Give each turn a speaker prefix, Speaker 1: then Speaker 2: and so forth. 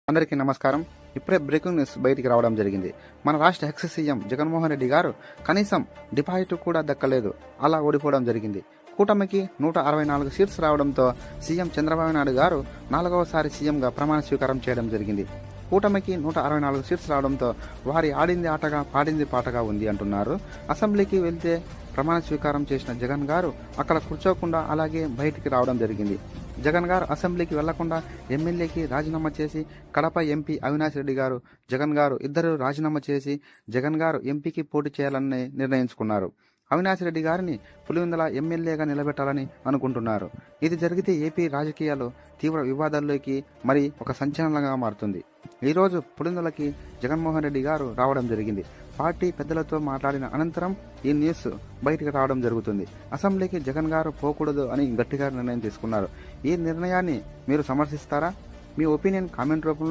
Speaker 1: అందరికీ నమస్కారం. ఇప్పుడే బ్రేకింగ్ న్యూస్ బయటికి రావడం జరిగింది. మన రాష్ట్ర ఎక్స్ సీఎం జగన్మోహన్ రెడ్డి గారు కనీసం డిపాజిట్ కూడా దక్కలేదు, అలా ఓడిపోవడం జరిగింది. కూటమికి 164 సీట్స్ రావడంతో సీఎం చంద్రబాబు నాయుడు గారు 4వసారి సీఎంగా ప్రమాణ స్వీకారం చేయడం జరిగింది. కూటమికి 164 సీట్స్ రావడంతో వారి ఆడింది ఆటగా పాడింది పాటగా ఉంది అంటున్నారు. అసెంబ్లీకి వెళ్తే ప్రమాణ స్వీకారం చేసిన జగన్ గారు అక్కడ కూర్చోకుండా అలాగే బయటికి రావడం జరిగింది. జగన్ గారు అసెంబ్లీకి వెళ్లకుండా ఎమ్మెల్యేకి రాజీనామా చేసి కడప ఎంపీ అవినాష్ రెడ్డి గారు, జగన్ గారు ఇద్దరు రాజీనామా చేసి జగన్ గారు ఎంపీకి పోటీ చేయాలని నిర్ణయించుకున్నారు. అవినాష్ రెడ్డి గారిని పులివెందుల ఎమ్మెల్యేగా నిలబెట్టాలని అనుకుంటున్నారు. ఇది జరిగితే ఏపీ రాజకీయాలు తీవ్ర వివాదాల్లోకి మరి ఒక సంచలనంగా మారుతుంది. ఈరోజు పులివెందులకి జగన్మోహన్ రెడ్డి గారు రావడం జరిగింది. పార్టీ పెద్దలతో మాట్లాడిన అనంతరం ఈ న్యూస్ బయటకు రావడం జరుగుతుంది. అసెంబ్లీకి జగన్ గారు పోకూడదు అని గట్టిగా నిర్ణయం తీసుకున్నారు. ఈ నిర్ణయాన్ని మీరు సమర్థిస్తారా? మీ ఒపీనియన్ కామెంట్ రూపంలో